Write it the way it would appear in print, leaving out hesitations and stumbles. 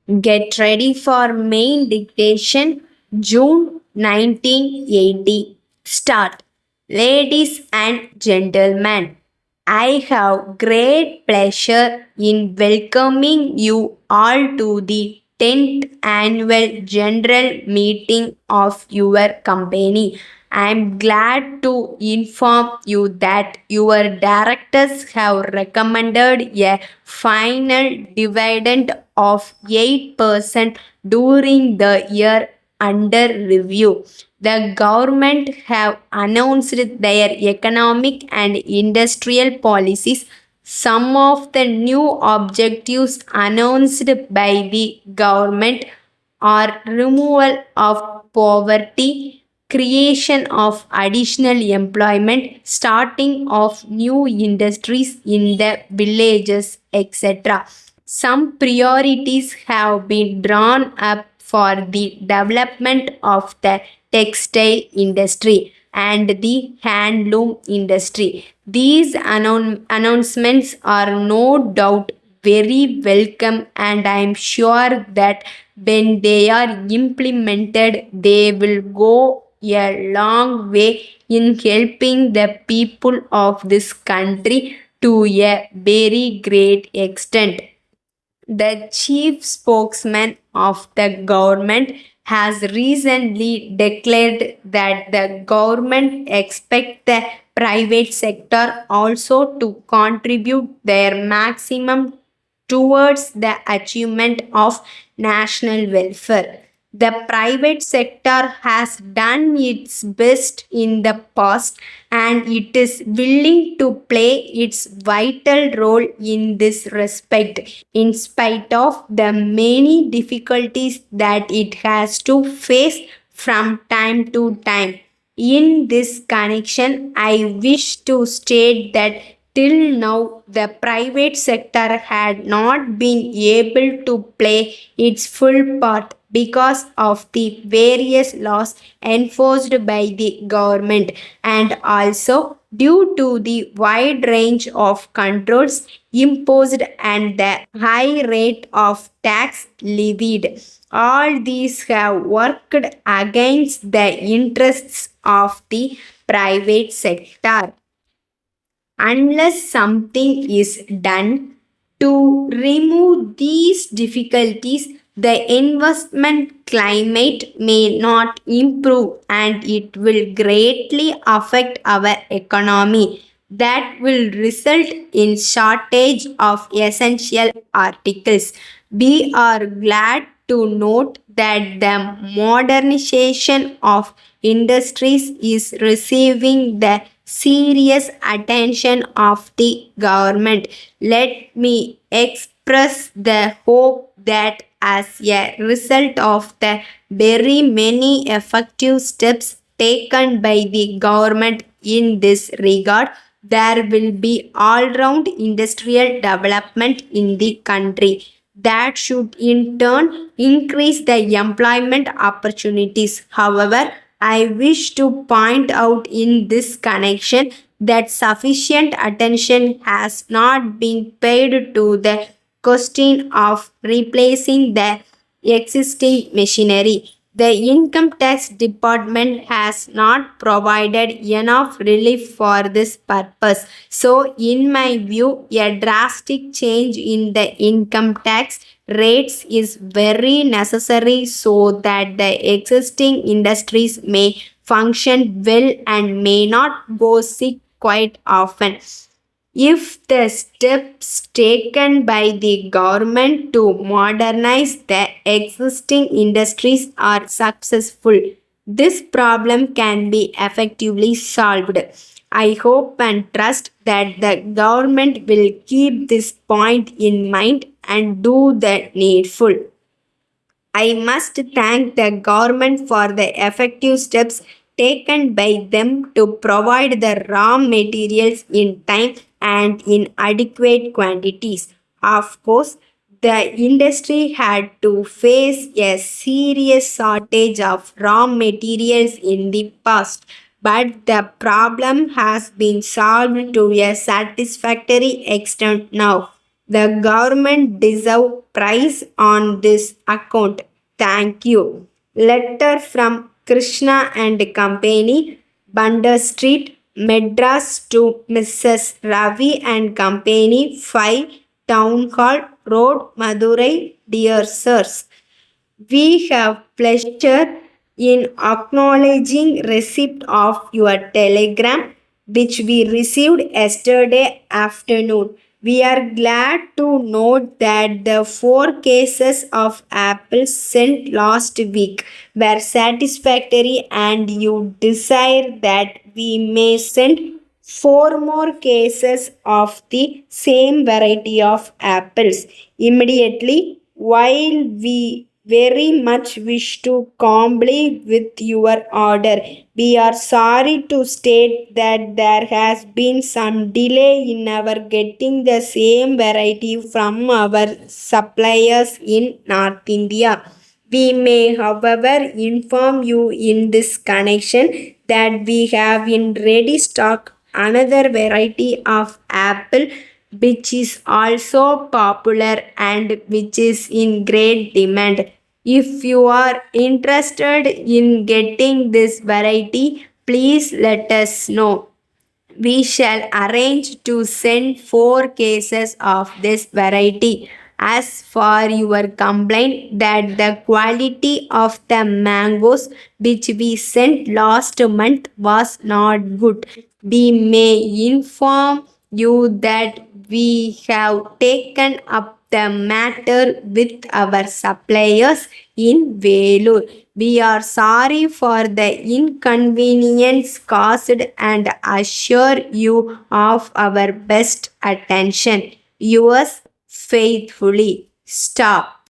Get ready for main dictation, June 1980. Start. Ladies and gentlemen, I have great pleasure in welcoming you all to the 10th annual general meeting of your company. I am glad to inform you that your directors have recommended a final dividend of 8% during the year under review. The government have announced their economic and industrial policies. Some of the new objectives announced by the government are removal of poverty, creation of additional employment, starting of new industries in the villages, etc. Some priorities have been drawn up for the development of the textile industry and the handloom industry. These announcements are no doubt very welcome, and I am sure that when they are implemented, they will go a long way in helping the people of this country to a very great extent. The chief spokesman of the government has recently declared that the government expects the private sector also to contribute their maximum towards the achievement of national welfare. The private sector has done its best in the past, and it is willing to play its vital role in this respect, in spite of the many difficulties that it has to face from time to time. In this connection, I wish to state that till now, the private sector had not been able to play its full part because of the various laws enforced by the government, and also due to the wide range of controls imposed and the high rate of tax levied. All these have worked against the interests of the private sector. Unless something is done to remove these difficulties, the investment climate may not improve, and it will greatly affect our economy. That will result in shortage of essential articles. We are glad to note that the modernization of industries is receiving the serious attention of the government. Let me express the hope that as a result of the very many effective steps taken by the government in this regard, there will be all round industrial development in the country. That should in turn increase the employment opportunities. However, I wish to point out in this connection that sufficient attention has not been paid to the question of replacing the existing machinery. The income tax department has not provided enough relief for this purpose. So, in my view, a drastic change in the income tax rates is very necessary so that the existing industries may function well and may not go sick quite often. If the steps taken by the government to modernize the existing industries are successful, this problem can be effectively solved. I hope and trust that the government will keep this point in mind and do the needful. I must thank the government for the effective steps taken by them to provide the raw materials in time and in adequate quantities. Of course, the industry had to face a serious shortage of raw materials in the past, but the problem has been solved to a satisfactory extent now. The government deserve prize on this account. Thank you. Letter from Krishna and Company, Bandar Street, Madras to Mrs. Ravi and Company, 5 Town Hall Road, Madurai. Dear Sirs, we have pleasure in acknowledging receipt of your telegram which we received yesterday afternoon. We are glad to note that the 4 cases of apples sent last week were satisfactory and you desire that we may send 4 more cases of the same variety of apples immediately. While we very much wish to comply with your order, we are sorry to state that there has been some delay in our getting the same variety from our suppliers in North India. We may, however, inform you in this connection that we have in ready stock another variety of apple which is also popular and which is in great demand. If you are interested in getting this variety, please let us know. We shall arrange to send 4 cases of this variety. As for your complaint that the quality of the mangoes which we sent last month was not good, we may inform you that we have taken up the matter with our suppliers in Velur. We are sorry for the inconvenience caused and assure you of our best attention. Yours faithfully. Stop.